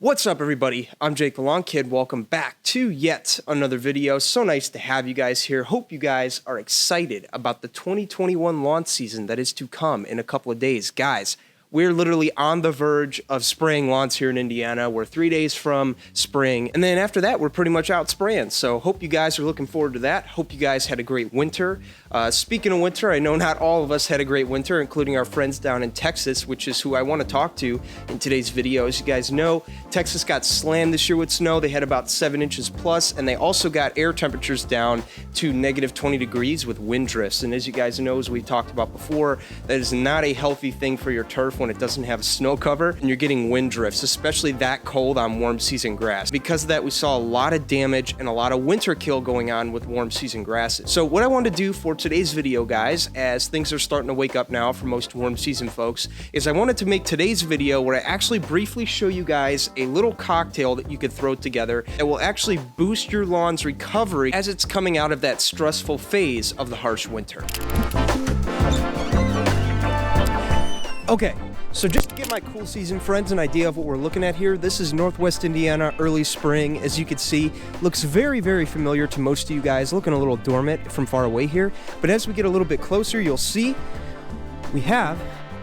What's up, everybody? I'm Jake the Lawn Kid. Welcome back to yet another video. So nice to have you guys here. Hope you guys are excited about the 2021 lawn season that is to come in a couple of days. Guys, we're literally on the verge of spraying lawns here in Indiana. We're 3 days from spring, and then after that, we're pretty much out spraying. So hope you guys are looking forward to that. Hope you guys had a great winter. Speaking of winter, I know not all of us had a great winter, including our friends down in Texas, which is who I want to talk to in today's video. As you guys know, Texas got slammed this year with snow. They had about 7 inches plus, and they also got air temperatures down to negative 20 degrees with wind drifts. And as you guys know, as we talked about before, that is not a healthy thing for your turf when it doesn't have a snow cover and you're getting wind drifts, especially that cold on warm season grass. Because of that, we saw a lot of damage and a lot of winter kill going on with warm season grasses. So what I want to do for today's video, guys, as things are starting to wake up now for most warm season folks, is I wanted to make today's video where I actually briefly show you guys a little cocktail that you could throw together that will actually boost your lawn's recovery as it's coming out of that stressful phase of the harsh winter. Okay, so just to give my cool season friends an idea of what we're looking at here, this is Northwest Indiana, early spring. As you can see, looks very, very familiar to most of you guys, looking a little dormant from far away here. But as we get a little bit closer, you'll see we have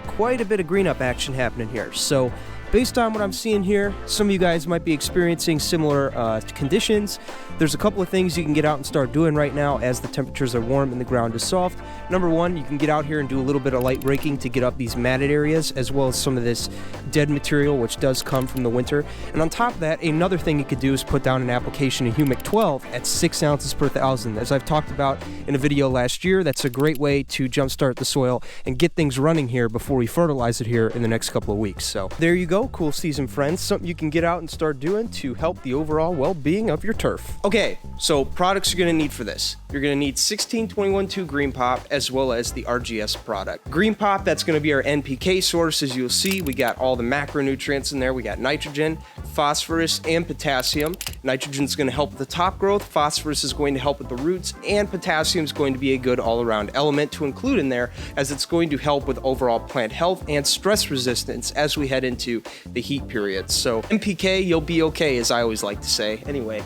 quite a bit of green up action happening here. So based on what I'm seeing here, some of you guys might be experiencing similar conditions. There's a couple of things you can get out and start doing right now as the temperatures are warm and the ground is soft. Number one, you can get out here and do a little bit of light raking to get up these matted areas, as well as some of this dead material, which does come from the winter. And on top of that, another thing you could do is put down an application of Humic 12 at 6 ounces per thousand. As I've talked about in a video last year, that's a great way to jumpstart the soil and get things running here before we fertilize it here in the next couple of weeks. So there you go, cool season friends, something you can get out and start doing to help the overall well-being of your turf. Okay, so products you're going to need for this. You're going to need 16-21-2 Green Pop as well as the RGS product. Green Pop, that's going to be our NPK source. As you'll see, we got all the macronutrients in there. We got nitrogen, phosphorus, and potassium. Nitrogen is going to help with the top growth, phosphorus is going to help with the roots, and potassium is going to be a good all-around element to include in there, as it's going to help with overall plant health and stress resistance as we head into the heat periods. So NPK, you'll be okay, as I always like to say. Anyway,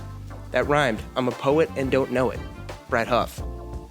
that rhymed. I'm a poet and don't know it. Brad Huff.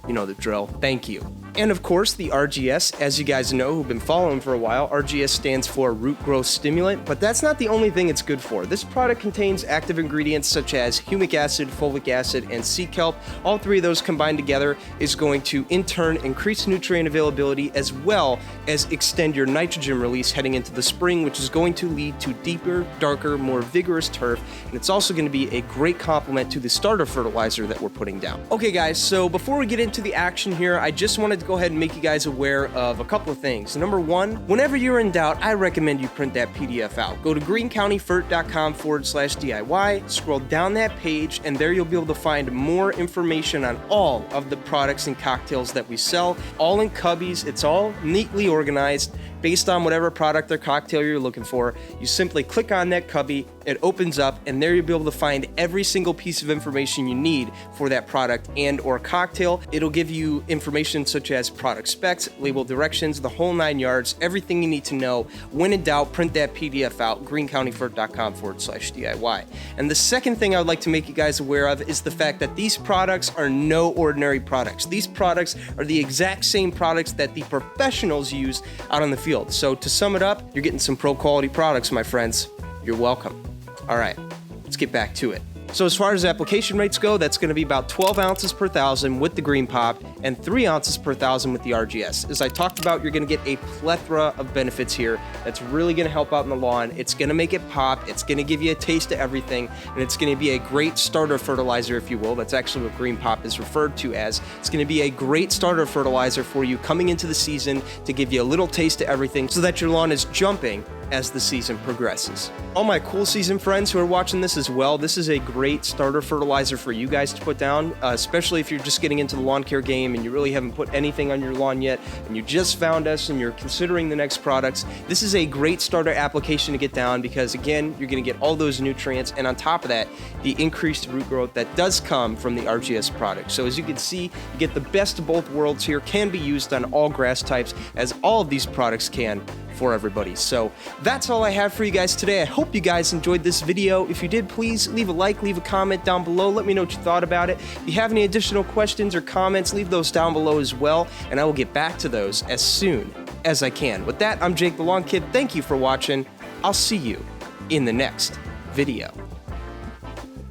You know the drill. Thank you. And of course, the RGS, as you guys know who've been following for a while, RGS stands for root growth stimulant, but that's not the only thing it's good for. This product contains active ingredients such as humic acid, fulvic acid, and sea kelp. All three of those combined together is going to, in turn, increase nutrient availability as well as extend your nitrogen release heading into the spring, which is going to lead to deeper, darker, more vigorous turf. And it's also going to be a great complement to the starter fertilizer that we're putting down. Okay, guys, so before we get into the action here, I just wanted to go ahead and make you guys aware of a couple of things. Number one, whenever you're in doubt, I recommend you print that PDF out. Go to greencountyfert.com/DIY, scroll down that page, and there you'll be able to find more information on all of the products and cocktails that we sell, all in cubbies. It's all neatly organized based on whatever product or cocktail you're looking for. You simply click on that cubby, it opens up, and there you'll be able to find every single piece of information you need for that product and or cocktail. It'll give you information such as product specs, label directions, the whole 9 yards, everything you need to know. When in doubt, print that PDF out, greencountyfert.com/DIY. And the second thing I would like to make you guys aware of is the fact that these products are no ordinary products. These products are the exact same products that the professionals use out on the field. So to sum it up, you're getting some pro quality products, my friends. You're welcome. All right, let's get back to it. So as far as application rates go, that's going to be about 12 ounces per thousand with the Green Pop and 3 ounces per thousand with the RGS. As I talked about, you're going to get a plethora of benefits here that's really going to help out in the lawn. It's going to make it pop. It's going to give you a taste of everything, and it's going to be a great starter fertilizer, if you will. That's actually what Green Pop is referred to as. It's going to be a great starter fertilizer for you coming into the season to give you a little taste of everything so that your lawn is jumping as the season progresses. All my cool season friends who are watching this as well, this is a great starter fertilizer for you guys to put down, especially if you're just getting into the lawn care game and you really haven't put anything on your lawn yet and you just found us and you're considering the next products. This is a great starter application to get down because, again, you're going to get all those nutrients, and on top of that, the increased root growth that does come from the RGS product. So as you can see, you get the best of both worlds here. Can be used on all grass types, as all of these products can for everybody. So that's all I have for you guys today. I hope you guys enjoyed this video. If you did, please leave a like, leave a comment down below. Let me know what you thought about it. If you have any additional questions or comments, leave those down below as well, and I will get back to those as soon as I can. With that, I'm Jake the Lawn Kid. Thank you for watching. I'll see you in the next video.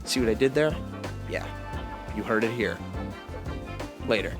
See what I did there? Yeah, you heard it here. Later.